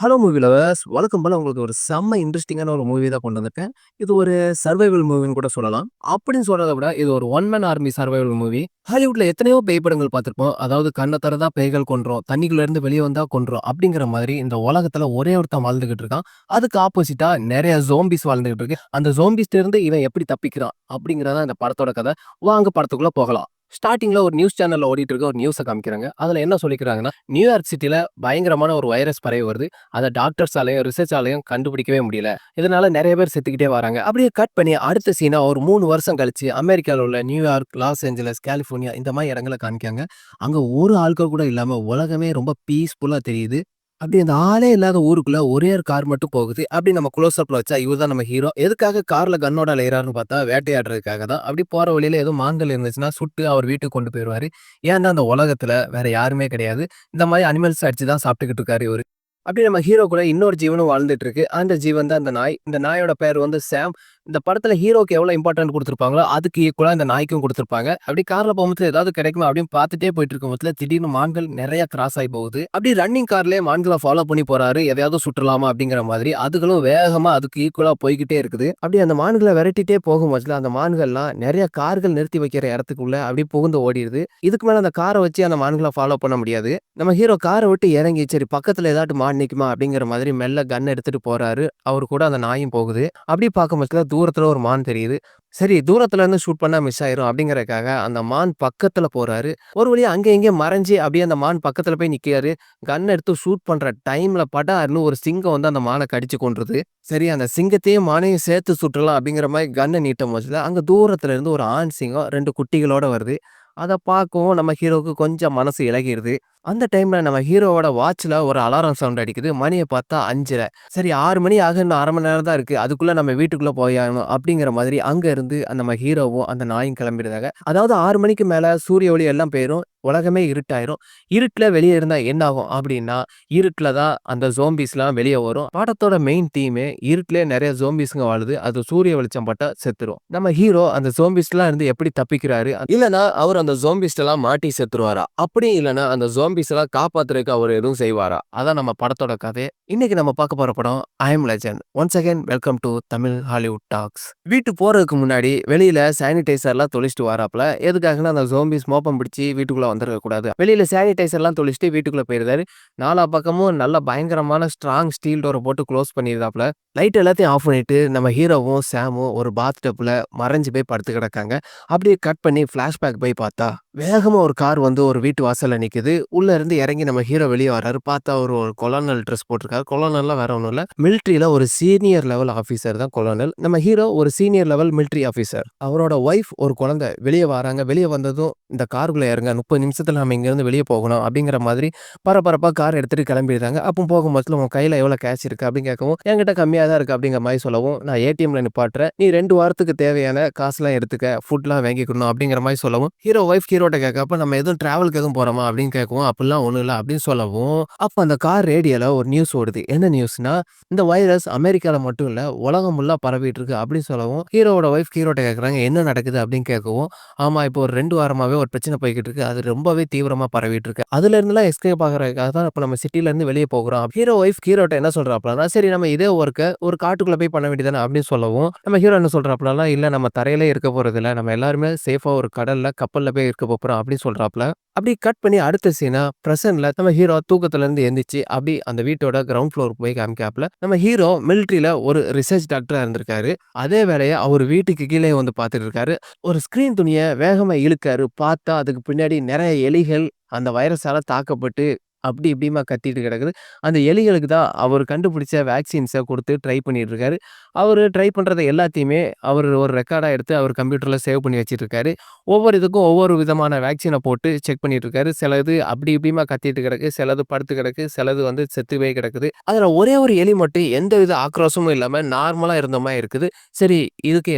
Hello movie lovers! வழக்கம் போல உங்களுக்கு ஒரு செம்ம இன்ட்ரஸ்டிங்கான ஒரு மூவி தான் கொண்டு வந்திருக்கேன். இது ஒரு சர்வைவல் மூவின்னு கூட சொல்லலாம். அப்படின்னு சொல்றத விட இது ஒரு one man army survival movie. ஹாலிவுட்ல எத்தனையோ பேய் படங்கள் பார்த்திருப்போம். அதாவது கண்ண திறந்தா பேய்கள் கொன்றும், தண்ணிக்குள்ள இருந்து வெளிய வந்தா கொன்றும் அப்படிங்கிற மாதிரி இந்த உலகத்துல ஒரே ஒருத்தன் வாழ்ந்துகிட்டு இருக்கான். அதுக்கு ஆப்போசிட்டா நெறைய ஜோம்பிஸ் வாழ்ந்துகிட்டு இருக்கு. அந்த ஜோம்பிஸ்ட்ட இருந்து இவன் எப்படி தப்பிக்கிறான் அப்படிங்கிறது தான் இந்த படத்தோட கதை. வாங்க படத்துக்குள்ள போகலாம். ஸ்டார்ட்டிங்ல ஒரு நியூஸ் சேனல்ல ஓடிட்டு இருக்க ஒரு நியூஸ காமிக்கிறாங்க. அதுல என்ன சொல்லிக்கிறாங்கன்னா, நியூயார்க் சிட்டில பயங்கரமான ஒரு வைரஸ் பரவி வருது. அத டாக்டர்ஸாலயும், ரிசர்ச்சாலயும் கண்டுபிடிக்கவே முடியல. இதனால நெறைய பேர் செத்துக்கிட்டே வராங்க. அப்படியே கட் பண்ணி அடுத்த சீனா ஒரு 3 வருஷம் கழிச்சு அமெரிக்கால உள்ள நியூயார்க், லாஸ் ஏஞ்சலஸ், கலிஃபோர்னியா இந்த மாரி இடங்கள காமிக்காங்க. அங்க ஒரு ஆட்கள் கூட இல்லாம உலகமே ரொம்ப பீஸ்ஃபுல்லா தெரியுது. அப்படி அந்த ஆளே இல்லாத ஊருக்குள்ள ஒரே ஒரு கார் மட்டும் போகுது. அப்படி நம்ம குளோஸ் அப்ல வச்சா இவர் தான் நம்ம ஹீரோ. எதுக்காக கார்ல கன்னோட அலையறாருன்னு பார்த்தா வேட்டையாடுறதுக்காக தான். அப்படி போற வழியில ஏதோ மான்கள் இருந்துச்சுன்னா சுட்டு அவர் வீட்டுக்கு கொண்டு போயிருவாரு. ஏன்னா அந்த உலகத்துல வேற யாருமே கிடையாது. இந்த மாரி அனிமல்ஸ் அடிச்சு தான் சாப்பிட்டுக்கிட்டு இருக்காரு இவரு. அப்படி நம்ம ஹீரோ கூட இன்னொரு ஜீவனும் வாழ்ந்துட்டு இருக்கு. அந்த ஜீவன் தான் இந்த நாய். இந்த நாயோட பேர் வந்து சாம். இந்த படத்துல ஹீரோக்கு எவ்வளவு இம்பார்ட்டன்ட் குடுத்திருப்பாங்களோ, அதுக்கு ஈக்குவலா இந்த நாய்க்கும் குடுத்திருப்பாங்க. அப்படி கார்ல போகும்போது ஏதாவது கிடைக்குமா அப்படின்னு பார்த்துட்டே போயிட்டு இருக்கும் போதுல திடீர்னு மான்கள் நெறைய கிராஸ் ஆயி போகுது. அப்படி ரன்னிங் கார்லயே மான்கள ஃபாலோ பண்ணி போறாரு. எதையாவது சுட்டுறலாமா அப்படிங்கிற மாதிரி. அதுகளும் வேகமா அதுக்கு ஈக்குவலா போய்க்கிட்டே இருக்குது. அப்படி அந்த மான்கள விரட்டிட்டே போகும்போதுல அந்த மான்கள்லாம் நெறைய கார்கள் நிறுத்தி வைக்கிற இடத்துக்குள்ள அப்படி புகுந்து ஓடிருது. இதுக்கு மேல அந்த கார வச்சு அந்த மான்கள ஃபாலோ பண்ண முடியாது. நம்ம ஹீரோ கார விட்டு இறங்கி சரி பக்கத்துல ஏதாட்டு மான் நிக்குமா அப்படிங்கிற மாதிரி மெல்ல கன் எடுத்துட்டு போறாரு. அவரு கூட அந்த நாயும் போகுது. அப்படி பார்க்கும்போது தூரத்துல ஒரு மான் தெரியுது. சரி தூரத்துல இருந்து ஷூட் பண்ணா மிஸ் ஆயிரும் அப்படிங்கறதுக்காக அந்த மான் பக்கத்துல போறாரு. ஒரு வழியா அங்க இங்க மறைஞ்சு அப்படியே அந்த மான் பக்கத்துல போய் நிக்கிறாரு. கன் எடுத்து ஷூட் பண்ற டைம்ல படார்ன்னு ஒரு சிங்கம் வந்து அந்த மான கடிச்சு கொன்றுது. சரி அந்த சிங்கத்தையும் மானையும் சேர்த்து சுட்டுறலாம் அப்படிங்கிற மாதிரி கன்ன நீட்டும் போதுல அங்க தூரத்துல இருந்து ஒரு ஆண் சிங்கம் 2 குட்டிகளோட வருது. அத பார்க்கவும் நம்ம ஹீரோவுக்கு கொஞ்சம் மனசு இளகிருது. அந்த டைம்ல நம்ம ஹீரோவோட வாட்ச்ல ஒரு அலாரம் சவுண்ட் அடிக்குது. மணிய பார்த்தா 5:30. சரி 6 மணி ஆக இன்னும் 1/2 மணி நேரம் தான் இருக்கு. அதுக்குள்ள நம்ம வீட்டுக்குள்ள போயாகணும் அப்படிங்கிற மாதிரி அங்க இருந்து நம்ம ஹீரோவும் அந்த நாயும் கிளம்பிடுறாங்க. அதாவது 6 மணிக்கு மேல சூரிய ஒளி எல்லாம் போயிரும். உலகமே இருட்டாயிரும். இருட்டுல வெளிய இருந்தா என்ன ஆகும் அப்படின்னா, இருட்டுல தான் அந்த ஜோம்பிஸ்லாம் வெளிய வரும். படத்தோட மெயின் தீமே இருட்டிலே நெறைய ஜோம்பிஸ்ங்க வாழுது. அது சூரிய வெளிச்சம் பட்டா செத்துரும். நம்ம ஹீரோ அந்த ஜோம்பிஸ்லாம் இருந்து எப்படி தப்பிக்கிறாரு? இல்லன்னா அவர் அந்த ஜோம்பிஸ்ட்டலாம் மாட்டி செத்துருவாரா? அப்படியும் இல்லன்னா அந்த ஜோம்பிஸ் எல்லாம் காப்பாத்துறதுக்கு அவர் எதுவும் செய்வாரா? அதான் நம்ம படத்தோட கதை. இன்னைக்கு நம்ம பார்க்க போற படம் I am legend. Once again welcome to Tamil Hollywood talks. வீட்டுக்கு போறதுக்கு முன்னாடி வெளியில சானிடைசர்லாம் தொளிச்சுட்டு வராப்ல. எதுக்காகன்னா அந்த ஜோம்பிஸ் மோப்பம் பிடிச்சு வீட்டுக்குள்ள வந்துடக் கூடாது. வெளியில சானிடைசர்லாம் தொளிச்சுட்டு வீட்டுக்குள்ள போயிருந்தாரு. நாலா பக்கமும் நல்ல பயங்கரமான ஸ்ட்ராங் ஸ்டீல் டோர போட்டு க்ளோஸ் பண்ணிருந்தாப்ல. லைட் எல்லாத்தையும் ஆஃப் பண்ணிட்டு நம்ம ஹீரோவும், சாமும் ஒரு பாத் டப்ல மறைஞ்சு போய் படுத்து கிடக்காங்க. அப்படியே கட் பண்ணி ஃபிளாஷ்பேக் போய் பார்த்தா, வேகமா ஒரு கார் வந்து ஒரு வீட்டு வாசல்ல நிக்குது. உள்ள இருந்து இறங்கி நம்ம ஹீரோ வெளிய வராரு. பார்த்தா அவரு ஒரு கொலோனல் ட்ரெஸ் போட்டிருக்காரு. கொலோனல்லாம் வேற ஒண்ணும் இல்ல. மிலிட்டரியில ஒரு சீனியர் லெவல் ஆபீசர் தான் கொலோனல். நம்ம ஹீரோ ஒரு சீனியர் லெவல் மிலிட்டரி ஆபீசர். அவரோட ஒய்ஃப் ஒரு குழந்தை வெளிய வராங்க. வெளிய வந்ததும் இந்த காருக்குள்ள இறங்க 30 நிமிஷத்துல நம்ம இங்க இருந்து வெளிய போகணும் அப்படிங்கிற மாதிரி பரபரப்பா கார் எடுத்துட்டு கிளம்பிடுறாங்க. அப்போ போகும்போது உன் கையில எவ்வளவு கேஷ் இருக்கு அப்படின்னு கேட்கவும், என்கிட்ட கம்மியா தான் இருக்கு அப்படிங்கிற மாதிரி சொல்லவும், நான் ஏடிஎம்ல நிப்பாட்டுறேன். நீ 2 வாரத்துக்கு தேவையான காசுலாம் எடுத்துக்க, ஃபுட்லாம் வாங்கிக்கணும் அப்படிங்கிற மாதிரி சொல்லவும், ஹீரோ ஒய்ஃப் ஹீரோட்ட கேட்க நம்ம எதுவும் டிராவலுக்கு எதுவும் போறோமா அப்படின்னு கேட்கவும், அப்படிலாம் ஒண்ணும் இல்ல அப்படின்னு சொல்லவும், அப்ப அந்த கார் ரேடியோல ஒரு நியூஸ் ஓடுது. என்ன நியூஸ்னா, இந்த வைரஸ் அமெரிக்கால மட்டும் இல்ல உலகம் ஃபுல்லா பரவிட்டு இருக்கு அப்படின்னு சொல்லவும், ஹீரோவோட ஒய்ஃப் ஹீரோட்ட கேட்கறாங்க என்ன நடக்குது அப்படின்னு கேட்கவும், ஆமா இப்போ ஒரு 2 வாரமாவே ஒரு பிரச்சனை போய்க்கிட்டு இருக்கு. அது ரொம்பவே தீவிரமா பரவிட்டு இருக்கு. அதுல இருந்துலாம் எஸ்கேப் ஆகுறதுக்காக தான் இப்ப நம்ம சிட்டில இருந்து வெளிய போகிறோம். ஹீரோ ஒய்ஃப் ஹீரோட்ட என்ன சொல்றாப்லனா, சரி நம்ம இதே ஒர்க்க ஒரு காட்டுக்குள்ள போய் பண்ண வேண்டியதானே அப்படின்னு சொல்லவும், நம்ம ஹீரோ என்ன சொல்றாப்லனா, இல்ல நம்ம தரையிலே இருக்க போறதில்ல. நம்ம எல்லாருமே சேஃபா ஒரு கடல்ல கப்பல்ல போய் இருக்க போறோம் அப்படின்னு சொல்றாப்ல. அப்படி கட் பண்ணி அடுத்த சீனா பிரசன்ட்ல நம்ம ஹீரோ தூக்கத்துல இருந்து எந்திரிச்சு அப்படி அந்த வீட்டோட கிரவுண்ட் ஃப்ளோருக்கு போய் காமிக்காப்ல. நம்ம ஹீரோ மிலிட்டரியில ஒரு ரிசர்ச் டாக்டரா இருந்திருக்காரு. அதே வேலைய அவர் வீட்டுக்கு கீழே வந்து பார்த்துட்டு இருக்காரு. ஒரு ஸ்கிரீன் துணிய வேகமா இழுக்காரு. பார்த்தா அதுக்கு பின்னாடி நெறைய எலிகள் அந்த வைரஸால தாக்கப்பட்டு அப்படி இப்படியுமா கத்திட்டு கிடக்குது. அந்த எலிகளுக்கு தான் அவர் கண்டுபிடிச்ச வேக்சின்ஸ குடுத்து ட்ரை பண்ணிட்டு இருக்காரு. அவரு ட்ரை பண்றத எல்லாத்தையுமே அவரு ஒரு ரெக்கார்டா எடுத்து அவர் கம்ப்யூட்டர்ல சேவ் பண்ணி வச்சுட்டு இருக்காரு. ஒவ்வொரு இதுக்கும் ஒவ்வொரு விதமான வேக்சின போட்டு செக் பண்ணிட்டு இருக்காரு. சிலது அப்படி இப்படியுமா கத்திட்டு கிடக்கு. சிலது படுத்து கிடக்கு. சிலது வந்து செத்துவே கிடக்குது. அதுல ஒரே ஒரு எலி மட்டும் எந்தவித ஆக்ரோஷமும் இல்லாம நார்மலா இருந்த மாரி இருக்குது. சரி இதுக்கு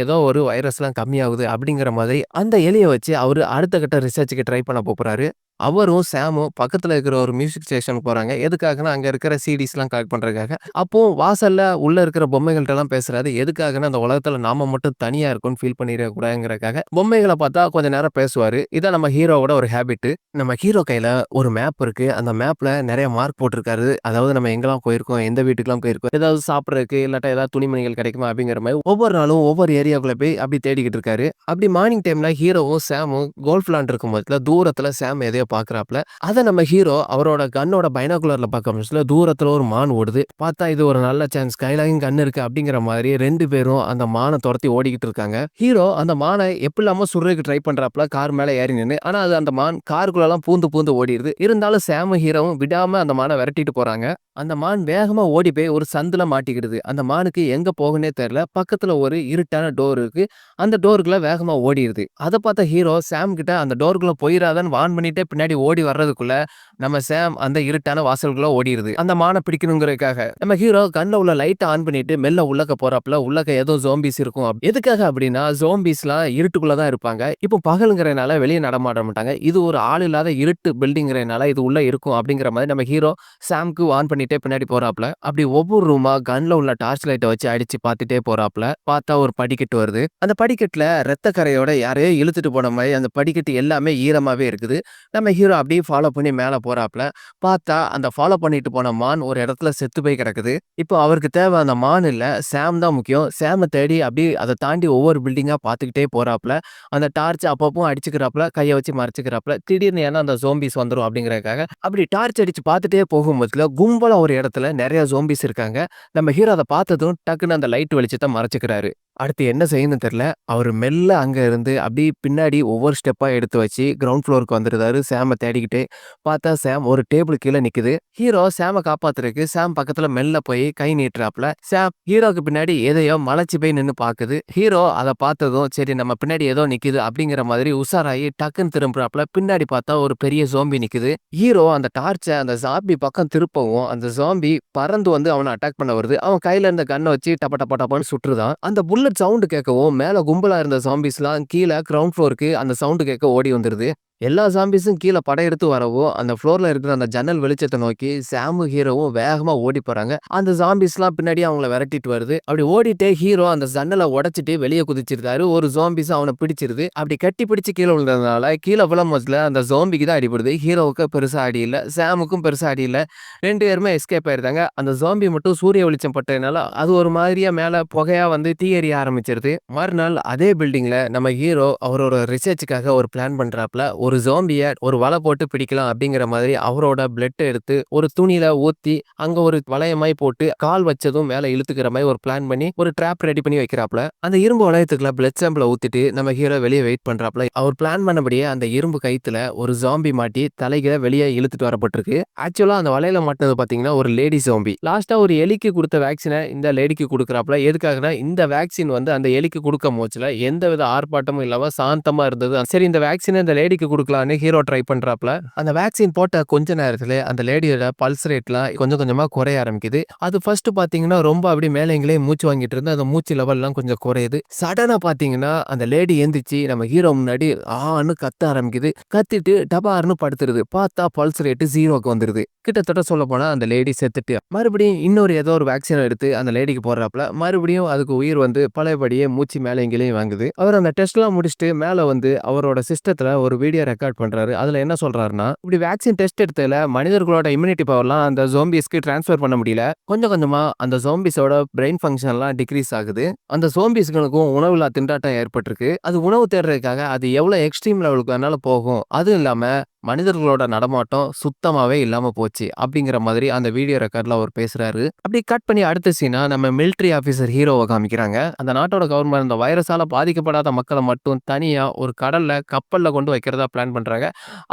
ஏதோ ஒரு வைரஸ்லாம் கம்மியாகுது அப்படிங்கிற மாதிரி அந்த எலிய வச்சு அவரு அடுத்த கட்ட ரிசர்ச்‌க்கு ட்ரை பண்ண போப்போறாரு. அவரும், சாமும் பக்கத்துல இருக்கிற ஒரு மியூசிக் ஸ்டேஷனுக்கு போறாங்க. எதுக்காகன்னா, அங்க இருக்கிற சிடிஸ்லாம் கலெக்ட் பண்றதுக்காக. அப்போ வாசல்ல உள்ள இருக்கிற பொம்மைகள்ட்டலாம் பேசுறாரு. எதுக்காகன்னா, அந்த உலகத்துல நாம மட்டும் தனியா இருக்கோம்னு ஃபீல் பண்ணிறக் கூடாதுங்கிறதுக்காக. பொம்மைகள பார்த்தா கொஞ்ச நேரம் பேசுவாரு. இதான் நம்ம ஹீரோவோட ஒரு ஹேபிட்டு. நம்ம ஹீரோ கையில ஒரு மேப் இருக்கு. அந்த மேப்ல நெறைய மார்க் போட்டிருக்காரு. அதாவது நம்ம எங்கெல்லாம் போயிருக்கோம், எந்த வீட்டுக்குலாம் போயிருக்கோம், ஏதாவது சாப்பிடறதுக்கு, இல்லாட்டா ஏதாவது துணிமணிகள் கிடைக்குமா அப்படிங்கிற மாரி ஒவ்வொரு நாளும் ஒவ்வொரு ஏரியாக்குள்ள போய் அப்படி தேடிக்கிட்டு இருக்காரு. அப்படி மார்னிங் டைம்ல ஹீரோவும், சாமும் கோல்ஃப் விளையாண்டுருக்கும் போதுல தூரத்துல சாம் எதையோ பார்க்குறாப்ல. அத நம்ம ஹீரோ அவரோட கன்னோட பைனாகுலர்ல பார்க்க ஆரம்பிச்சதுல தூரத்துல ஒரு மான் ஓடுது. பார்த்தா இது ஒரு நல்ல சான்ஸ். கையிலயும் கன் இருக்கு அப்படிங்கிற மாதிரி 2 பேரும் அந்த மான தொரத்தி ஓடிக்கிட்டு இருக்காங்க. ஹீரோ அந்த மான எப்படிலாமோ சுடுறதுக்கு ட்ரை பண்றாப்ல கார் மேல ஏறி நின்னு. ஆனா அது அந்த மான் காருக்குள்ளலாம் பூந்து பூந்து ஓடிருது. இருந்தாலும் சாமும் ஹீரோவும் விடாம அந்த மான விரட்டிட்டு போறாங்க. அந்த மான் வேகமா ஓடி போய் ஒரு சந்துல மாட்டிக்கிடுது. அந்த மானுக்கு எங்க போகுன்னே தெரியல. பக்கத்துல ஒரு இருட்டான டோர் இருக்கு. அந்த டோருக்குள்ள வேகமா ஓடிருது. அத பார்த்த ஹீரோ சாம் கிட்ட அந்த டோருக்குள்ள போயிராதன்னு வார்ன் பண்ணிட்டே பின்னாடி ஓடி வர்றதுக்குள்ள, நம்ம சாம் அந்த இருட்டான வாசலுக்குள்ள ஓடிருது. அந்த மான பிடிக்கணுங்கிறதுக்காக. நம்ம ஹீரோ கன்ல உள்ள லைட்ட ஆன் பண்ணிட்டு மெல்ல உள்ளக்க போறாப்ல. உள்ளக்க ஏதோ ஜோம்பிஸ் இருக்கும். எதுக்காக அப்படின்னா, ஜோம்பிஸ்லாம் இருட்டுக்குள்ள தான் இருப்பாங்க. இப்போ பகலுங்கிறனால வெளிய நடமாட மாட்டாங்க. இது ஒரு ஆள் இல்லாத இருட்டு பில்டிங்கிறனால இது உள்ள இருக்கும் அப்படிங்கிற மாரி நம்ம ஹீரோ சாம்க்கு வார்ன் பண்ணிட்டே பின்னாடி போறாப்ல. அப்படி ஒவ்வொரு ரூமா கன்ல உள்ள டார்ச் லைட்ட வச்சு அடிச்சு பார்த்துட்டே போறாப்ல. பார்த்தா ஒரு படிக்கட்டு வருது. அந்த படிக்கட்டுல ரத்த கறையோட யாரையோ இழுத்துட்டு போன மாரி அந்த படிக்கட்டு எல்லாமே ஈரமாவே இருக்குது. நம்ம ஹீரோ அப்படியே ஃபாலோ பண்ணி மேல போறாப்ல. பார்த்தா அந்த ஃபாலோ பண்ணிட்டு போன மான் ஒரு இடத்துல செத்து போய் கிடக்குது. இப்போ அவருக்கு தேவை அந்த மான் இல்ல, சாம் தான் முக்கியம். சாம தேடி அப்படியே அத தாண்டி ஒவ்வொரு பில்டிங்கா பார்த்துக்கிட்டே போறாப்ல. அந்த டார்ச் அப்பப்போ அடிச்சுக்கிறாப்ல, கைய வச்சு மறைச்சுக்கிறாப்ல. திடீர்னு ஏன்னா அந்த ஜோம்பிஸ் வந்துரும் அப்படிங்கிறதுக்காக. அப்படி டார்ச் அடிச்சு பார்த்துட்டே போகும்போதுல கும்பலா ஒரு இடத்துல நெறைய ஜோம்பிஸ் இருக்காங்க. நம்ம ஹீரோ அத பார்த்ததும் டக்குன்னு அந்த லைட் வெளிச்சத்த மறைச்சுக்கிறாரு. அடுத்து என்ன செய்யணும்னு தெரியல. அவரு மெல்ல அங்க இருந்து அப்படியே பின்னாடி ஒவ்வொரு ஸ்டெப்பா எடுத்து வச்சு கிரவுண்ட் ஃப்ளோருக்கு வந்துருந்தாரு. சாம தேடிக்கிட்டே. பார்த்தா சாம் ஒரு டேபிள் கீழ நிக்குது. ஹீரோ சாம காப்பாத்துறதுக்கு சாம் பக்கத்துல மெல்ல போய் கை நீட்டுறாப்ல. சாம் ஹீரோக்கு பின்னாடி எதையோ மலைச்சு போய் நின்னு பாக்குது. ஹீரோ அத பார்த்ததும் சரி நம்ம பின்னாடி ஏதோ நிக்குது அப்படிங்கிற மாதிரி உஷாராயி டக்குன்னு திரும்புறாப்ல. பின்னாடி பார்த்தா ஒரு பெரிய ஜோம்பி நிக்குது. ஹீரோ அந்த டார்ச்ச அந்த ஜாம்பி பக்கம் திருப்பவும் அந்த ஜாம்பி பறந்து வந்து அவன அட்டாக் பண்ண வருது. அவன் கையில இருந்த கன்ன வச்சு டப்ப டப்ப டப்பன்னு சுட்டுருதான். அந்த புல்லட் சவுண்ட் கேட்கவும் மேல கும்பலா இருந்த ஜாம்பிஸ்லாம் கீழ கிரவுண்ட் ஃப்ளோருக்கு அந்த சவுண்ட் கேட்க ஓடி வந்துருது. எல்லா ஜாம்பிஸும் கீழ படையெடுத்து வரவும், அந்த ஃப்ளோர்ல இருக்கிற அந்த ஜன்னல் வெளிச்சத்த நோக்கி சாமும், ஹீரோவும் வேகமா ஓடி போறாங்க. அந்த ஜாம்பிஸ்லாம் பின்னாடியே அவங்கள விரட்டிட்டு வருது. அப்படி ஓடிட்டே ஹீரோ அந்த ஜன்னல உடைச்சிட்டு வெளிய குதிச்சிருக்காரு. ஒரு ஜாம்பிஸ் அவன பிடிச்சிருது. அப்படி கட்டி பிடிச்சு கீழ விழுந்ததுனால கீழ விழும்போதுல அந்த ஜாம்பிக்கு தான் அடிபடுது. ஹீரோவுக்கு பெருசா அடி இல்ல. சாமுக்கும் பெருசா அடி இல்ல. 2 பேருமே எஸ்கேப் ஆயிருந்தாங்க. அந்த ஜாம்பி மட்டும் சூரிய வெளிச்சம் பட்டதுனால அது ஒரு மாதிரியா மேல புகையா வந்து தீ எரிய ஆரம்பிச்சிருது. மறுநாள் அதே பில்டிங்ல நம்ம ஹீரோ அவரோட ரிசர்ச்சுக்காக ஒரு பிளான் பண்றாப்ல. ஒரு ஜோம்பிய ஒரு வலை போட்டு பிடிக்கலாம் அப்படிங்கிற மாதிரி அவரோட பிளட் எடுத்து ஒரு துணியில ஊத்தி அங்க ஒரு வளையமாய் போட்டு கால் வச்சதும் மேல இழுத்துக்கிற மாதிரி ஒரு பிளான் பண்ணி ஒரு ட்ராப் ரெடி பண்ணி வைக்கிறாப்ல. அந்த இரும்பு வளையத்துக்குள்ள பிளட் சாம்பிள ஊத்திட்டு நம்ம ஹீரோ வெளியே வெயிட் பண்றாப்ல. அவர் பிளான் பண்ணபடியே அந்த இரும்பு கயித்துல ஒரு ஜாம்பி மாட்டி தலைகீழ வெளியே இழுத்துட்டு வரப்பட்டிருக்கு. ஆக்சுவலா அந்த வலையில மாட்டினது பாத்தீங்கன்னா ஒரு லேடி ஜாம்பி. லாஸ்டா ஒரு எலிக்கு கொடுத்த வேக்சினை இந்த லேடிக்கு கொடுக்குறாப்ல. எதுக்காகனா இந்த வேக்சின் வந்து அந்த எலிக்கு கொடுக்க போச்சுல எந்தவித ஆர்ப்பாட்டமும் இல்லாம சாந்தமா இருந்தது. சரி இந்த வேக்சினை இந்த லேடிக்கு குடுக்கலான்னு ஹீரோ ட்ரை பண்றாப்ல. அந்த வேக்சின் போட்ட கொஞ்ச நேரத்துல அந்த லேடியோட பல்ஸ் ரேட்லாம் கொஞ்சம் கொஞ்சமா குறைய ஆரம்பிக்குது. அது ஃபர்ஸ்ட் பாத்தீங்கன்னா ரொம்ப அப்படி மேலங்களே மூச்சு வாங்கிட்டு இருந்து அந்த மூச்சு லெவல்லாம் கொஞ்சம் குறையுது. சடனா பாத்தீங்கன்னா அந்த லேடி எந்திரிச்சு நம்ம ஹீரோ முன்னாடி ஆன்னு கத்த ஆரம்பிக்குது. கத்திட்டு டபார்னு படுத்துருது. பார்த்தா பல்ஸ் ரேட் 0க்கு வந்துருது. கிட்டத்தட்ட சொல்ல போனா அந்த லேடி செத்துட்டு மறுபடியும் இன்னொரு ஏதோ ஒரு வேக்சின் எடுத்து அந்த லேடிக்கு போடுறாப்ல. மறுபடியும் அதுக்கு உயிர் வந்து பழையபடியே மூச்சு மேல எங்கேயும் வாங்குது. அவர் அந்த டெஸ்ட்லாம் முடிச்சுட்டு மேல வந்து அவரோட சிஸ்டத்துல ஒரு வீடியோ ரெக்கார்ட் பண்றாரு. அதுல என்ன சொல்றாருன்னா, இப்படி வேக்சின் டெஸ்ட் எடுத்ததுல மனிதர்களோட இம்யூனிட்டி பவர்லாம் அந்த ஜோம்பிஸ்க்கு டிரான்ஸ்ஃபர் பண்ண முடியல. கொஞ்சம் கொஞ்சமா அந்த ஜோம்பிஸோட பிரெயின் ஃபங்க்ஷன்லாம் டிக்ரீஸ் ஆகுது. அந்த ஜோம்பிஸ்களுக்கும் உணவுல திண்டாட்டம் ஏற்பட்டிருக்கு. அது உணவு தேடுறதுக்காக அது எவ்வளவு எக்ஸ்ட்ரீம் லெவலுக்கு வேணாலும் போகும். அதுவும் இல்லாம மனிதர்களோட நடமாட்டம் சுத்தமாவே இல்லாம போச்சு அப்படிங்கிற மாதிரி அந்த வீடியோ ரெக்கார்ட்ல அவர் பேசுறாரு. அப்படி கட் பண்ணி அடுத்த சீனா நம்ம மிலிட்டரி ஆபீசர் ஹீரோவை காமிக்கிறாங்க. அந்த நாட்டோட கவர்மெண்ட் இந்த வைரஸால பாதிக்கப்படாத மக்களை மட்டும் தனியா ஒரு கடல்ல கப்பல்ல கொண்டு வைக்கிறதா பிளான் பண்றாங்க.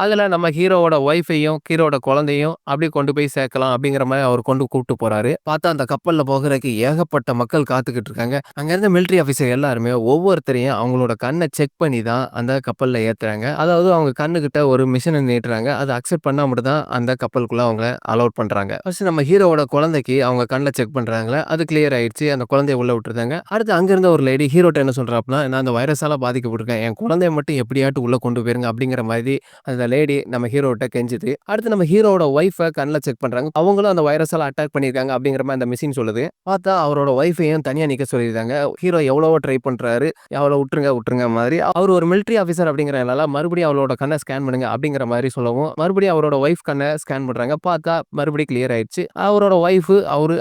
அதுல நம்ம ஹீரோவோட ஒய்ஃபையும் ஹீரோட குழந்தையும் அப்படி கொண்டு போய் சேர்க்கலாம் அப்படிங்கிற மாதிரி அவர் கொண்டு கூப்பிட்டு போறாரு. பார்த்தா அந்த கப்பல்ல போகிறதுக்கு ஏகப்பட்ட மக்கள் காத்துக்கிட்டு இருக்காங்க. அங்க இருந்த மிலிட்டரி ஆபீசர் எல்லாருமே ஒவ்வொருத்தரையும் அவங்களோட கண்ணை செக் பண்ணி தான் அந்த கப்பல்ல ஏத்துறாங்க. அதாவது அவங்க கண்ணுகிட்ட ஒரு மிஷின் கண்ண நீட்டுறாங்க. அத அக்செப்ட் பண்ணா மட்டும் தான் அந்த கப்பலுக்குள்ள அவங்கள அலோவ் பண்றாங்க. ஃபர்ஸ்ட் நம்ம ஹீரோவோட குழந்தைக்கு அவங்க கண்ல செக் பண்றாங்கல்ல, அது கிளியர் ஆயிடுச்சு. அந்த குழந்தைய உள்ள விட்டுருந்தாங்க. அடுத்து அங்க இருந்த ஒரு லேடி ஹீரோட்ட என்ன சொல்றாப்னா, "நான் அந்த வைரஸால பாதிக்கப்பட்டுருக்கேன். என் குழந்தைய மட்டும் எப்படியாட்டும் உள்ள கொண்டு போயிருங்க." அப்படிங்கிற மாதிரி அந்த லேடி நம்ம ஹீரோட்ட கெஞ்சுது. அடுத்து நம்ம ஹீரோவோட ஒய்ஃப கண்ல செக் பண்றாங்க. அவங்களும் அந்த வைரஸால அட்டாக் பண்ணியிருக்காங்க அப்படிங்கிற மாரி அந்த மெஷின் சொல்லுது. பார்த்தா அவரோட ஒய்ஃபையும் தனியா நிக்க சொல்லியிருக்காங்க. ஹீரோ எவ்வளவோ ட்ரை பண்றாரு. அவள உட்டுருங்க உட்டுருங்க மாதிரி. அவரு ஒரு மிலிட்டரி ஆஃபீசர் அப்படிங்கிறனால மறுபடியும் அவளோட கண்ண ஸ்கேன் பண்ணுங்க அப்படிங்கிற மாரி சொல்லவும், மறுபடியும் அவரோட ஒய்ஃப் கண்ண ஸ்கேன் பண்றாங்க. பார்த்தா மறுபடியும் கிளியர் ஆயிடுச்சு. அவரோட ஒய்ஃப்,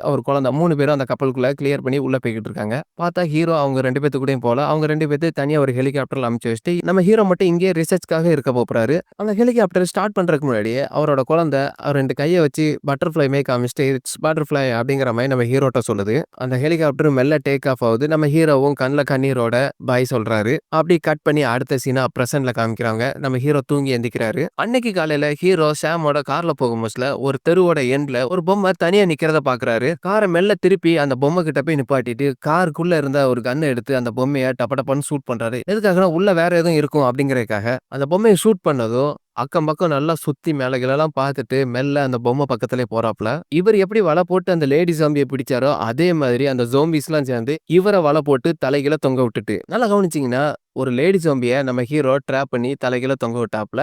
அவர் குழந்தை 3 பேரும் அந்த கப்பலுக்குள்ள கிளியர் பண்ணி உள்ள போய்க்கிட்டு இருக்காங்க. பார்த்தா ஹீரோ அவங்க 2 பேத்து கூடயும் போல. அவங்க 2 பேத்தையும் தனியா ஒரு ஹெலிகாப்டர்ல அனுப்பிச்சு வச்சுட்டு, நம்ம ஹீரோ மட்டும் இங்கேயே ரிசர்ச்க்காக இருக்க போறாரு. அந்த ஹெலிகாப்டர் ஸ்டார்ட் பண்றதுக்கு முன்னாடியே அவரோட குழந்தை 2 கைய வச்சு பட்டர்ஃப்ளை மாரி காமிச்சுட்டு, "இட்ஸ் பட்டர்ஃப்ளை" அப்படிங்கிற மாரி நம்ம ஹீரோட்ட சொல்லுது. அந்த ஹெலிகாப்டர் மெல்ல டேக் ஆஃப் ஆகுது. நம்ம ஹீரோவும் கண்ல கண்ணீரோட பாய் சொல்றாரு. அப்படி கட் பண்ணி அடுத்த சீனா பிரசன்ட்ல காமிக்கிறாங்க. நம்ம ஹீரோ தூங்கி எந்திரிக்கிறாரு. அன்னைக்கு காலையில ஹீரோ சாமோட கார்ல போகும்போதுல ஒரு தெருவோட எண்ட்ல ஒரு பொம்மை தனியா நிக்கிறத பாக்குறாரு. கார மெல்ல திருப்பி அந்த பொம்மை கிட்ட போய் நிப்பாட்டிட்டு காருக்குள்ள இருந்த ஒரு கன் எடுத்து அந்த பொம்மைய டப டபன்னு ஷூட் பண்றாரு. எதுக்காகன்னா உள்ள வேற எதுவும் இருக்கும் அப்படிங்கறதுக்காக. அந்த பொம்மைய ஷூட் பண்ணதும் அக்கம் பக்கம் நல்லா சுத்தி மேல கீழலாம் பார்த்துட்டு மெல்ல அந்த பொம்மை பக்கத்திலே போறாப்ல. இவர் எப்படி வலை போட்டு அந்த லேடி ஜாம்பிய பிடிச்சாரோ அதே மாதிரி அந்த ஜோம்பிஸ்லாம் சேர்ந்து இவர வலை போட்டு தலைகீழ தொங்க விட்டுட்டு. நல்லா கவனிச்சீங்கன்னா ஒரு லேடி ஜாம்பிய நம்ம ஹீரோ ட்ராப் பண்ணி தலைகீழ தொங்க விட்டாப்ல.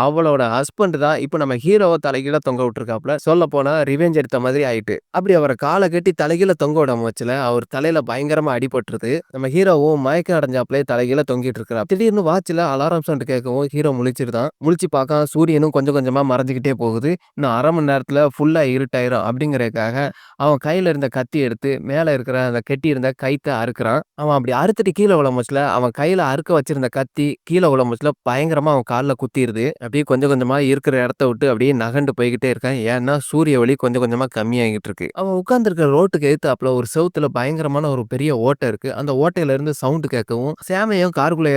அவளோட ஹஸ்பண்ட் தான் இப்ப நம்ம ஹீரோவ தலைகீழ தொங்க விட்டுருக்காப்ல. சொல்லப்போனா ரிவெஞ்ச் எடுத்த மாதிரி ஆயிட்டு. அப்படி அவர கால கட்டி தலைகீழ தொங்க விடாம வச்சுல அவர் தலையில பயங்கரமா அடிபட்டுருது. நம்ம ஹீரோவும் மயக்கம் அடைஞ்சாப்லே தலைகீழ தொங்கிட்டு இருக்கிறார். திடீர்னு வாட்ச்ல அலாரம் சவுண்ட் கேட்கவும் ஹீரோ முழிச்சிருதான். முழிச்சு பார்க்க சூரியனும் கொஞ்சம் கொஞ்சமா மறைஞ்சுக்கிட்டே போகுது. இன்னும் 1/2 மணி நேரத்துல ஃபுல்லா இருட்டாயிரும் அப்படிங்கிறதுக்காக அவன் கையில இருந்த கத்தி எடுத்து மேல இருக்கிற அந்த கெட்டி இருந்த கயித்த அறுக்குறான். அவன் அப்படி அறுத்துட்டு கீழ விழும்போதுல அவன் கையில அறுக்க வச்சிருந்த கத்தி கீழ விழும்போதுல பயங்கரமா அவன் கால்ல குத்திருது. அப்படியே கொஞ்சம் கொஞ்சமா இருக்கிற இடத்த விட்டு அப்படியே நகண்டு போய்கிட்டே இருக்கான். ஏன்னா சூரிய ஒளி கொஞ்சம் கொஞ்சமா கம்மியாகிட்டு இருக்கு. அவன் உட்கார்ந்திருக்கிற ரோட்டுக்கு எதிர்த்தாப்புல ஒரு செவுத்துல பயங்கரமான ஒரு பெரிய ஓட்டை இருக்கு. அந்த ஓட்டையில இருந்து சவுண்ட் கேட்கவும் சாமையும் காருக்குள்ள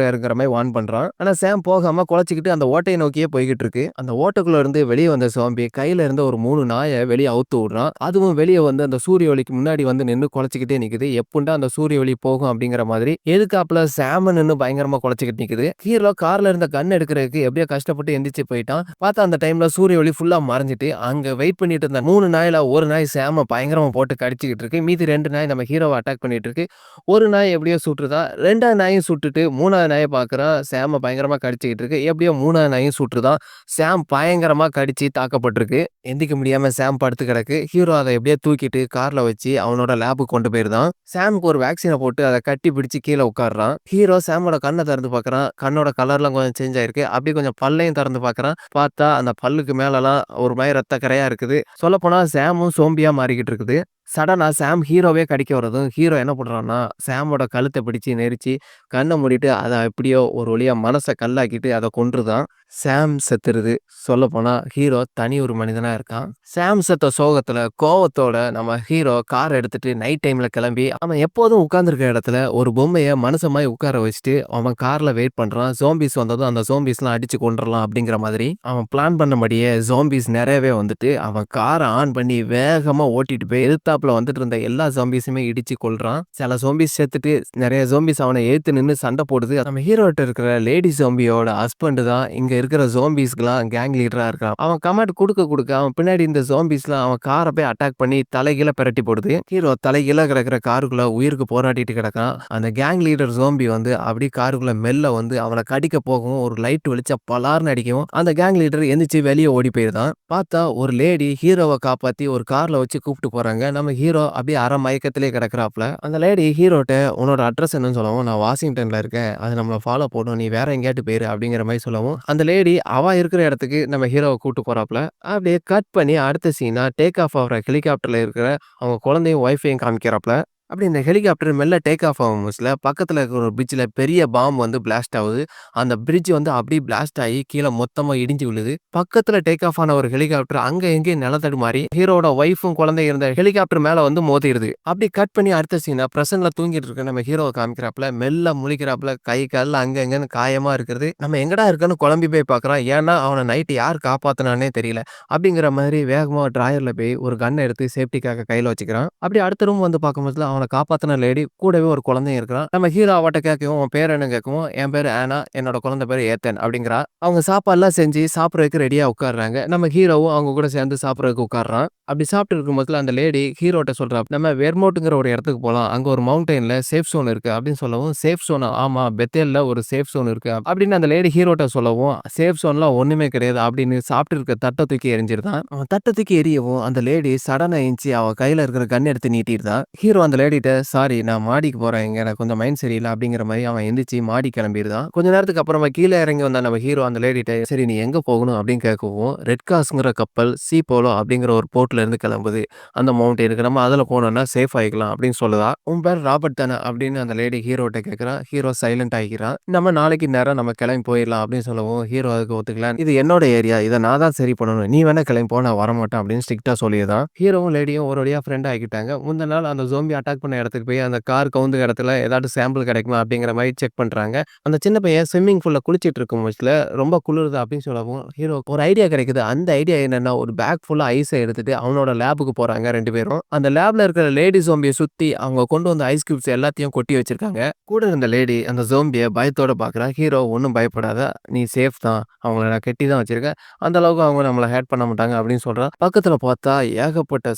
ஏறுங்கிற மாதிரி வார்ன் பண்றான். ஆனா சாம் போகாம குலைச்சிக்கிட்டு அந்த ஓட்டையை நோக்கியே போய்கிட்டு இருக்கு. அந்த ஓட்டைக்குள்ள இருந்து வெளியே வந்த ஜாம்பி கையில இருந்த ஒரு 3 நாயை வெளியே அவுத்து விடுறான். அதுவும் வெளியே வந்து அந்த சூரிய ஒளிக்கு முன்னாடி வந்து நின்னு குலைச்சிக்கிட்டே நிக்குது. எப்பண்டா அந்த சூரிய ஒளி போகும் அப்படிங்கிற மாதிரி எதுக்காப்புல சாம நின்னு பயங்கரமா குலைச்சிக்கிட்டு நிக்குது. ஹீரோ கார்ல இருந்த கன் எடுக்கிறதுக்கு எப்படியோ கஷ்டப்பட்டு எந்திரிச்சு போயிட்டான். பார்த்தா அந்த டைம்ல சூரிய ஒளி ஃபுல்லா மறைஞ்சிட்டு அங்க வெயிட் பண்ணிட்டு இருந்த 3 நாயில ஒரு நாய் சாம பயங்கரமா போட்டு கடிச்சிக்கிட்டு இருக்கு. மீதி 2 நாய் நம்ம ஹீரோவை அட்டாக் பண்ணிட்டு இருக்கு. ஒரு நாய் எப்படியோ சுட்டுதான். 2வது நாயும் சுட்டுட்டு 3வது நாயை பார்க்குறான். சாம பயங்கரமா கடிச்சிக்கிட்டு இருக்கு. எப்படியோ 3வது நாயும் சுட்டுதான். சாம் பயங்கரமா கடிச்சு தாக்கப்பட்டிருக்கு. எந்திக்க முடியாம சாம் படுத்து கிடக்கு. ஹீரோ அதை எப்படியோ தூக்கிட்டு கார்ல வச்சு அவனோட லேபுக்கு கொண்டு போயிருந்தான். சாமுக்கு ஒரு வேக்சினை போட்டு அதை கட்டி பிடிச்சு கீழே உட்காடுறான். ஹீரோ சாமோட கண்ணை திறந்து பார்க்கறான். கண்ணோட கலர்லாம் கொஞ்சம் சேஞ்ச் ஆயிருக்கு. அப்படியே கொஞ்சம் பல்லையும் திறந்து பார்க்கறான். பார்த்தா அந்த பல்லுக்கு மேலலாம் ஒரு மாதிரி ரத்த கரையா இருக்குது. சொல்லப்போனா சாமும் சோம்பியா மாறிக்கிட்டு இருக்குது. சடனா சாம் ஹீரோவே கடிக்க வரதும் ஹீரோ என்ன பண்றான்னா சாமோட கழுத்தை பிடிச்சு நெரிச்சு கண்ணை மூடிட்டு அதை எப்படியோ ஒரு வழியா மனசை கல்லாக்கிட்டு அதை கொன்றுதான். சாம் செத்துருது. சொல்லப்போனா ஹீரோ தனி ஒரு மனிதனா இருக்கான். சாம் செத்த சோகத்துல கோவத்தோட நம்ம ஹீரோ கார் எடுத்துட்டு நைட் டைம்ல கிளம்பி அவன் எப்போதும் உட்கார்ந்துருக்க இடத்துல ஒரு பொம்மைய மனுஷமாய் உட்கார வச்சுட்டு அவன் கார்ல வெயிட் பண்றான். ஜோம்பிஸ் வந்ததும் அந்த ஜோம்பிஸ்லாம் அடிச்சு கொண்டுறலாம் அப்படிங்கிற மாதிரி அவன் பிளான் பண்ணபடியே ஜோம்பிஸ் நிறையவே வந்துட்டு அவன் காரை ஆன் பண்ணி வேகமா ஓட்டிட்டு போய் எதிர்த்தாப்புல வந்துட்டு இருந்த எல்லா ஜோம்பிஸுமே இடிச்சு கொள்றான். சில ஜோம்பிஸ் செத்துட்டு நிறைய ஜோம்பிஸ் அவனை ஏத்து நின்று சண்டை போடுது. நம்ம ஹீரோட்ட இருக்கிற லேடி ஜோம்பியோட ஹஸ்பண்ட் தான் இங்க இருக்கிற ஜோம்பிஸ்க்குலாம் கேங் லீடரா இருக்கான். அவன் கமாண்ட் கொடுக்க அவன் பின்னாடி இந்த ஜோம்பிஸ்லாம் அவன் காரை போய் அட்டாக் பண்ணி தலைகீழ பிரட்டி போடுது. ஹீரோ தலைகீழ கிடக்கிற காருக்குள்ள உயிருக்கு போராடிட்டு கிடக்கான். அந்த கேங் லீடர் ஜோம்பி வந்து அப்படியே காருக்குள்ள மெல்ல வந்து அவனை கடிக்க போகவும் ஒரு லைட் வெளிச்ச பலார்னு அடிக்கவும் அந்த கேங் லீடர் எந்திரிச்சு வெளியே ஓடி போயிருந்தான். பார்த்தா ஒரு லேடி ஹீரோவை காப்பாத்தி ஒரு கார்ல வச்சு கூப்பிட்டு போறாங்க. நம்ம ஹீரோ அப்படியே அரை மயக்கத்திலே கிடக்குறாப்ல. அந்த லேடி ஹீரோட்ட உன்னோட அட்ரஸ் என்னன்னு சொல்லவும் நான் வாஷிங்டன்ல இருக்கேன். அது நம்மளை ஃபாலோ பண்ணும். நீ வேற எங்கேயாட்டு போயிரு அப்படிங்கிற மாதிரி சொல்லவும் அந்த லேடி அவ இருக்கிற இடத்துக்கு நம்ம ஹீரோவை கூட்டு போறாப்ல. அப்படியே கட் பண்ணி அடுத்த சீனா டேக் ஆஃப் ஆகிற ஹெலிகாப்டர்ல இருக்கிற அவங்க குழந்தையும் ஒய்ஃபையும் காமிக்கிறாப்ல. அப்படி இந்த ஹெலிகாப்டர் மெல்ல டேக் ஆஃப் ஆகும் போதுல பக்கத்துல இருக்கிற ஒரு பிரிட்ஜ்ல பெரிய பாம் வந்து பிளாஸ்ட் ஆகுது. அந்த பிரிட்ஜ் வந்து அப்படியே பிளாஸ்ட் ஆகி கீழே மொத்தமா இடிஞ்சு விழுது. பக்கத்துல டேக் ஆஃப் ஆன ஒரு ஹெலிகாப்டர் அங்க எங்கேயும் நிலத்தடுமாறி ஹீரோட ஒய்ஃபும் குழந்தை இருந்த ஹெலிகாப்டர் மேல வந்து மோதிடுது. அப்படி கட் பண்ணி அடுத்த சீனா பிரசன்ட்ல தூங்கிட்டு இருக்க நம்ம ஹீரோவை காமிக்கிறாப்ல. மெல்ல முழிக்கிறாப்ல. கை காலில் அங்க எங்கன்னு காயமா இருக்கிறது. நம்ம எங்கடா இருக்குன்னு குழம்பி போய் பாக்குறான். ஏன்னா அவனை நைட்டு யார் காப்பாத்தினானே தெரியல. அப்படிங்கிற மாதிரி வேகமா டிராயர்ல போய் ஒரு கன் எடுத்து சேஃப்டிக்காக கையில வச்சுக்கிறான். அப்படி அடுத்த ரூம் வந்து பார்க்கும்போதுல அவன காப்பாத்துன லேடி கூடவே ஒரு குழந்தையும் இருக்கிறான். நம்ம ஹீரோ அவட்ட கேட்கவும், "உன் பேர் என்னன்னு?" கேட்கவும், "என் பேரு ஆனா. என்னோட குழந்தை பேரு ஏத்தன்" அப்படிங்கிறா. அவங்க சாப்பாடுலாம் செஞ்சு சாப்பிடறதுக்கு ரெடியா உட்கார்றாங்க. நம்ம ஹீரோவும் அவங்க கூட சேர்ந்து சாப்பிடறதுக்கு உட்கார்றான். அப்படி சாப்பிட்டு இருக்கும்போதுல அந்த லேடி ஹீரோட்ட சொல்றா, "நம்ம வெர்மோண்ட்ங்கிற ஒரு இடத்துக்கு போலாம். அங்க ஒரு மவுண்டன்ல சேஃப் ஜோன் இருக்கு" அப்படின்னு சொல்லவும், "சேஃப் ஜோனா? ஆமா, பெத்தேல்ல ஒரு சேஃப் ஜோன் இருக்கு" அப்படின்னு அந்த லேடி ஹீரோட்ட சொல்லவும், "சேஃப் ஜோன்லாம் ஒண்ணுமே கிடையாது" அப்படின்னு சாப்பிட்டு இருக்க தட்ட தூக்கி எறிஞ்சிருதான். அவன் தட்ட தூக்கி எறியவும் அந்த லேடி சடனா எந்திச்சு அவ கையில இருக்கிற கன் எடுத்து நீட்டிருதா. ஹீரோ அந்த லேடிட்ட, "சாரி, நான் மாடிக்கு போறேன். இங்க எனக்கு கொஞ்சம் மைண்ட் சரியில்ல" அப்படிங்கிற மாரி அவன் எந்திரிச்சு மாடிக்கு கிளம்பிருதான். கொஞ்ச நேரத்துக்கு அப்புறமா கீழ இறங்கி வந்த நம்ம ஹீரோ அந்த லேடிட்ட, "சரி, நீ எங்க போகணும்?" அப்படின்னு கேட்கவும், ரெட் காஸ்ங்கிற கப்பல் சீ போலோ அப்படிங்கிற ஒரு போர்ட்ல இருந்து கிளம்புது. அந்த மவுண்டனுக்கு நம்ம அதுல போனோம்னா சேஃப் ஆயிக்கலாம் அப்படின்னு சொல்லுதா. "உன் பேர் ராபர்ட் தானே?" அப்படின்னு அந்த லேடி ஹீரோட்ட கேட்கிறா. ஹீரோ சைலண்ட் ஆகிக்கிறான். "நம்ம நாளைக்கு நேரா நம்ம கிளம்பி போயிரலாம்" அப்படின்னு சொல்லவும், ஹீரோ அதுக்கு ஒத்துக்கல. "இது என்னோட ஏரியா. இத நான் தான் சரி பண்ணணும். நீ வேணா கிளம்பி போ. நான் வரமாட்டேன்" அப்படின்னு ஸ்ட்ரிக்ட்டா சொல்லிருதான். ஹீரோவும் லேடியும் ஒரு வழியா ஃப்ரெண்ட் ஆகிட்டாங்க. முந்தின நாள் அந்த ஜோம்பி அட்டாக் பண்ண இடத்துக்கு போய் அந்த கார் கவுந்த இடத்துல ஏதாச்சும் சாம்பிள் கிடைக்குமா அப்படிங்கிற மாரி செக் பண்றாங்க. அந்த சின்ன பையன் ஸ்விம்மிங் பூல்ல குளிச்சிட்டு இருக்கும் பட்சத்துல ரொம்ப குளிருது அப்படின்னு சொல்லவும், ஹீரோக்கு ஒரு ஐடியா கிடைக்குது. அந்த ஐடியா என்னன்னா, ஒரு பேக் ஃபுல்லா ஐஸ எடுத்துட்டு அவனோட லேப்க்கு போறாங்க 2 பேரும். அந்த லேப்ல இருக்கிற லேடி ஜோம்பிய சுத்தி அவங்க கொண்டு வந்த ஐஸ் கியூப்ஸ் எல்லாத்தையும் கொட்டி வச்சிருக்காங்க. கூட இருந்த லேடி அந்த ஜோம்பிய பயத்தோட பார்க்குறா. ஹீரோ, "ஒண்ணும் பயப்படாத. நீ சேஃப் தான். அவங்கள நான் கட்டி தான் வச்சிருக்கேன். அந்த அளவுக்கு அவங்க நம்மள ஹர்ட் பண்ண மாட்டாங்க" அப்படின்னு சொல்றான். பக்கத்துல பார்த்தா ஏகப்பட்ட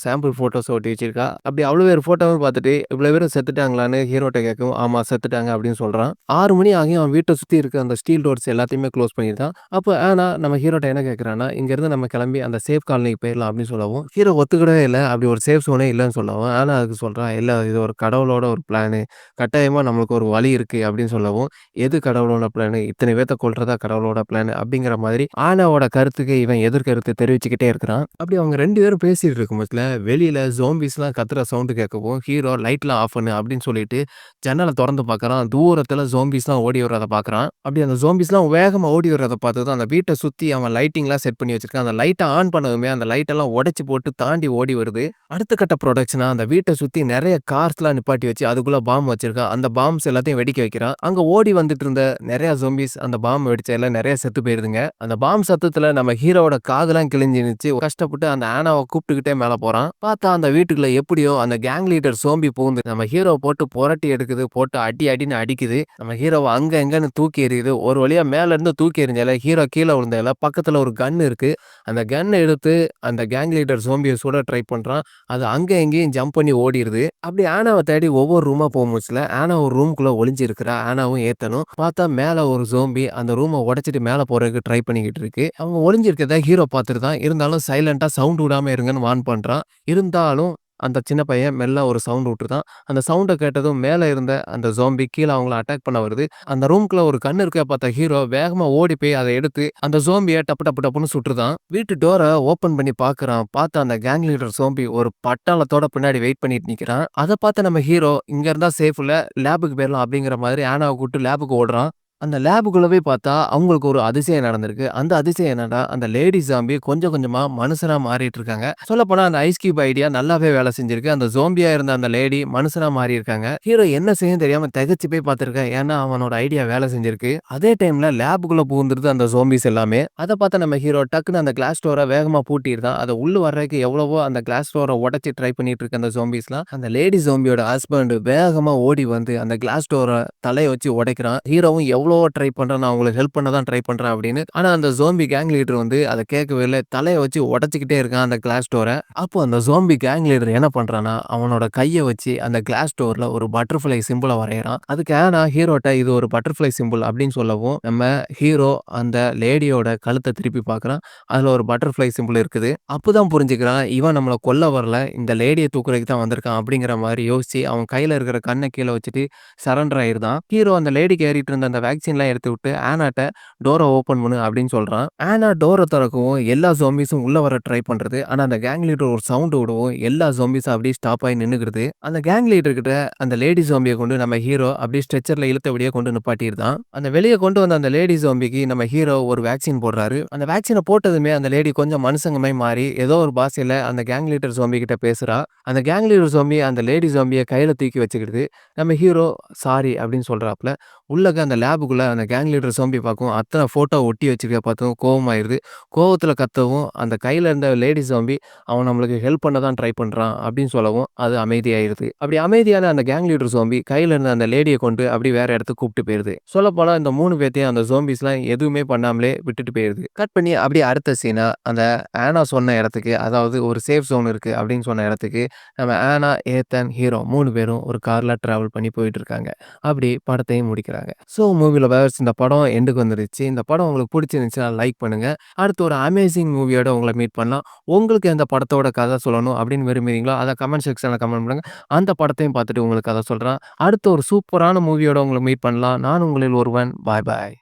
சாம்பிள் ஃபோட்டோஸ் ஒட்டி வச்சிருக்கா. அப்படி அவ்வளோ பேர் ஃபோட்டோவும் பார்த்துட்டு, "இவ்வளோ பேரும் செத்துட்டாங்களான்னு?" ஹீரோட்ட கேட்கவும், "ஆமா, செத்துட்டாங்க" அப்படின்னு சொல்றான். 6 மணி ஆகியும் அவன் வீட்ட சுத்தி இருக்க அந்த ஸ்டீல் டோர்ஸ் எல்லாத்தையுமே க்ளோஸ் பண்ணியிருக்கான். அப்ப ஆனா நம்ம ஹீரோட்ட என்ன கேட்குறான்னா, "இங்கருந்து நம்ம கிளம்பி அந்த சேஃப் காலனிக்கு போயிரலாம்" அப்படின்னு சொல்லவும், ஹீரோ ஒத்துக்கிடவே இல்ல. அப்படி ஒரு சேஃப் ஜோனே இல்லன்னு சொல்லவும், ஆனா அதுக்கு சொல்றான், "இல்ல, இது ஒரு கடவுளோட ஒரு பிளானு. கட்டாயமா நம்மளுக்கு ஒரு வழி இருக்கு" அப்படின்னு சொல்லவும், "எது கடவுளோட பிளானு? இத்தனை பேத்த கொல்றதா கடவுளோட பிளானு?" அப்படிங்கிற மாதிரி ஆனாவோட கருத்துக்கு இவன் எதிர்கருத்து தெரிவிச்சுக்கிட்டே இருக்கிறான். அப்படி அவங்க 2 பேரும் பேசிட்டு இருக்கும் பட்சத்துல வெளியில ஜோம்பிஸ்லாம் கத்துற சவுண்ட் கேட்கவும், ஹீரோ "லைட்லாம் ஆஃப் பண்ணு" அப்படின்னு சொல்லிட்டு ஜன்னல தொறந்து பார்க்குறான். தூரத்துல ஜோம்பிஸ்லாம் ஓடி வர்றத பார்க்குறான். அப்படி அந்த ஜோம்பிஸ்லாம் வேகமா ஓடி வர்றத பார்த்ததும் அந்த வீட்ட சுத்தி அவன் லைட்டிங்லாம் செட் பண்ணி வச்சிருக்கான். அந்த லைட்ட ஆன் பண்ணதுமே அந்த லைட் எல்லாம் உடைச்சு போட்டு தாண்டி ஓடி வருது. அடுத்த கட்ட புரொடக்ஷனா அந்த வீட்ட சுத்தி நெறைய கார்ஸ்லாம் நிப்பாட்டி வச்சு அதுக்குள்ள பாம் வச்சிருக்கான். அந்த பாம்ஸ் எல்லாத்தையும் வெடிக்க வைக்கிறான். அங்க ஓடி வந்துட்டு இருந்த நெறைய ஜோம்பிஸ் அந்த பாம் வெடிச்சதுல நெறைய செத்து போயிருதுங்க. அந்த பாம் சத்தத்துல நம்ம ஹீரோவோட காதெல்லாம் கிழிஞ்சிருச்சு. கஷ்டப்பட்டு அந்த ஆனாவ கூப்பிட்டுக்கிட்டே மேல போறான். பார்த்தா அந்த வீட்டுக்குள்ள எப்படியோ அந்த கேங் லீடர் சோம்பி புகுந்து நம்ம ஹீரோவ போட்டு புரட்டி எடுக்குது. போட்டு அடி அடின்னு அடிக்குது. நம்ம ஹீரோவ அங்க எங்கன்னு தூக்கி எறியுது. ஒரு வழியா மேல இருந்து தூக்கி எறிஞ்சால ஹீரோ கீழ விழுந்தால பக்கத்துல ஒரு கன் இருக்கு. அந்த கன் எடுத்து அந்த கேங் லீடர் ஜோம்பிய சுட ட்ரை பண்றான். அது அங்க இங்கேயும் ஜம்ப் பண்ணி ஓடிருது. அப்படி ஆனாவ தேடி ஒவ்வொரு ரூமா போகும்போதுல ஆனா ஒரு ரூம்குள்ள ஒளிஞ்சிருக்கிறா. ஆனாவும் ஏத்தனும். பார்த்தா மேல ஒரு ஜோம்பி அந்த ரூம உடைச்சிட்டு மேல போறதுக்கு ட்ரை பண்ணிக்கிட்டு இருக்கு. அவங்க ஒளிஞ்சிருக்கிறத ஹீரோ பார்த்துருதான். இருந்தாலும் சைலன்ட்டா சவுண்ட் விடாம இருங்கன்னு வார்ன் பண்றான். இருந்தாலும் அந்த சின்ன பையன் மெல்ல ஒரு சவுண்ட் விட்டுருதான். அந்த சவுண்ட கேட்டதும் மேல இருந்த அந்த ஜோம்பி கீழ அவங்கள அட்டாக் பண்ண வருது. அந்த ரூம்குள்ள ஒரு கன் இருக்க பார்த்த ஹீரோ வேகமா ஓடி போய் அத எடுத்து அந்த ஜோம்பிய டப்பு டப்பு டப்புன்னு சுட்டுருதான். வீட்டு டோர ஓப்பன் பண்ணி பார்க்குறான். பார்த்தா அந்த கேங் லீடர் ஜோம்பி ஒரு பட்டாளத்தோட பின்னாடி வெயிட் பண்ணிட்டு நிக்கிறான். அத பார்த்த நம்ம ஹீரோ, "இங்க இருந்தா சேஃப் இல்ல. லேப்க்கு போயிரலாம்" அப்படிங்கிற மாதிரி ஆனாவ கூட்டு லேப்க்கு ஓடுறான். அந்த லேபுக்குள்ள போய் பார்த்தா, அவங்களுக்கு ஒரு அதிசயம் நடந்திருக்கு. அந்த அதிசயம் என்னன்னா, அந்த லேடி ஜாம்பி கொஞ்சம் கொஞ்சமா மனுஷனா மாறிட்டு இருக்காங்க. சொல்லப்போனா அந்த ஐஸ் கியூப் ஐடியா நல்லாவே வேலை செஞ்சிருக்கு. அந்த ஜோம்பியா இருந்த அந்த லேடி மனுஷனா மாறியிருக்காங்க. ஹீரோ என்ன செய்யன்னு தெரியாம திகைச்சு போய் பார்த்திருக்கான். ஏன்னா அவனோட ஐடியா வேலை செஞ்சிருக்கு. அதே டைம்ல லேபுக்குள்ள புகுந்துருது அந்த ஜோம்பிஸ் எல்லாமே. அத பார்த்த நம்ம ஹீரோ டக்குன்னு அந்த கிளாஸ் டோர வேகமா பூட்டிருதான். அத உள்ள வர்றதுக்கு எவ்வளவோ அந்த கிளாஸ் டோர உடைச்சு ட்ரை பண்ணிட்டு இருக்க அந்த ஜோம்பிஸ்லாம், அந்த லேடி ஜோம்பியோட ஹஸ்பண்ட் வேகமா ஓடி வந்து அந்த கிளாஸ் டோர தலைய வச்சு உடைக்கிறான். ஹீரோவும் எவ்வளவோ ட்ரை பண்றேன், நான் உங்களுக்கு ஹெல்ப் பண்ண தான் ட்ரை பண்றேன் அப்படின்னு. ஆனா அந்த ஜோம்பி கேங் லீடர் வந்து அத கேட்கவே இல்ல. தலைய வச்சு உடைச்சுக்கிட்டே இருக்கான் அந்த கிளாஸ் டோர. அப்போ அந்த ஜோம்பி கேங் லீடர் என்ன பண்றான்னா, அவனோட கைய வச்சு அந்த கிளாஸ் டோர்ல ஒரு பட்டர்ஃப்ளை சிம்பல வரையறான். அதுக்கு ஆனா ஹீரோட்ட இது ஒரு பட்டர்ஃப்ளை சிம்பல் அப்படின்னு சொல்லவும், நம்ம ஹீரோ அந்த லேடியோட கழுத்த திருப்பி பார்க்குறான். அதுல ஒரு பட்டர்ஃப்ளை சிம்பல் இருக்குது. அப்பதான் புரிஞ்சுக்கிறான், இவன் நம்மள கொல்ல வரல, இந்த லேடிய தூக்குறதுக்கு தான் வந்திருக்கான் அப்படிங்கிற மாரி யோசிச்சு அவன் கையில இருக்கிற கண்ண கீழ வச்சுட்டு சரண்டர் ஆயிருதான். ஹீரோ அந்த லேடிக்கு ஏறிட்டு இருந்த அந்த வேக்சின்லாம் எடுத்து விட்டு ஆனாட்ட டோர ஓப்பன் பண்ணு அப்படின்னு சொல்றான். ஆனா டோர திறக்கவும் எல்லா ஜோம்பிஸும் உள்ள வர ட்ரை பண்றது. ஆனா அந்த கேங் லீடர் ஒரு சவுண்ட் விடவும் எல்லா ஜோம்பிஸும் அப்படியே ஸ்டாப் ஆகி நின்னுக்குது. அந்த கேங் லீடர் கிட்ட அந்த லேடி ஜோம்பிய கொண்டு நம்ம ஹீரோ அப்படியே ஸ்ட்ரெச்சர்ல இழுத்தபடியே கொண்டு நிப்பாட்டியிருந்தான். அந்த வெளிய கொண்டு வந்த அந்த லேடி ஜோம்பிக்கு நம்ம ஹீரோ ஒரு வேக்சின் போடுறாரு. அந்த வேக்சின போட்டதுமே அந்த லேடி கொஞ்சம் மனுஷங்க மாரி மாறி ஏதோ ஒரு பாஷையில அந்த கேங் லீடர் ஜோம்பி கிட்ட பேசுறா. அந்த கேங் லீடர் ஜோம்பி அந்த லேடி ஜோம்பிய கையில தூக்கி வச்சுக்கிடுது. நம்ம ஹீரோ சாரி அப்படின்னு சொல்றாப்ல. உள்ளக அந்த லேப் லேபுக்குள்ள அந்த கேங் லீடர் ஜாம்பி பார்க்கவும், அத்தன ஃபோட்டோ ஒட்டி வச்சிருக்க பார்த்தும் கோவமாயிருது. கோவத்துல கத்தவும், அந்த கையில இருந்த லேடி ஜாம்பி அவன் நம்மளுக்கு ஹெல்ப் பண்ண தான் ட்ரை பண்றான் அப்படின்னு சொல்லவும், அது அமைதியாயிருது. அப்படி அமைதியான அந்த கேங் லீடர் ஜாம்பி கையில இருந்த அந்த லேடிய கொண்டு அப்படியே வேற இடத்துக்கு கூப்பிட்டு போயிருது. சொல்லப்போனா இந்த 3 பேத்தையும் அந்த ஜாம்பிஸ்லாம் எதுவுமே பண்ணாமலே விட்டுட்டு போயிருது. கட் பண்ணி அப்படியே அடுத்த சீனா அந்த ஆனா சொன்ன இடத்துக்கு, அதாவது ஒரு சேஃப் ஜோன் இருக்கு அப்படின்னு சொன்ன இடத்துக்கு, நம்ம ஆனா, ஏத்தன், ஹீரோ 3 பேரும் ஒரு கார்ல டிராவல் பண்ணி போயிட்டு இருக்காங்க. அப்படி படத்தையும் முடிக்கிறாங்க. ஸோ மூவி லவர்ஸ், இந்த படம் எண்டுக்கு வந்துருச்சு. இந்த படம் உங்களுக்கு பிடிச்சிருந்துச்சுன்னா லைக் பண்ணுங்க. அடுத்து ஒரு அமேசிங் மூவியோட உங்கள மீட் பண்ணலாம். உங்களுக்கு எந்த படத்தோட கதை சொல்லணும் அப்படின்னு விரும்புறீங்களோ, அத கமெண்ட் செக்ஷன்ல கமெண்ட் பண்ணுங்க. அந்த படத்தையும் பார்த்துட்டு உங்களுக்கு கதை சொல்றேன். அடுத்த ஒரு சூப்பரான மூவியோட உங்கள மீட் பண்ணலாம். நான் உங்களில் ஒருவன். பாய் பாய்.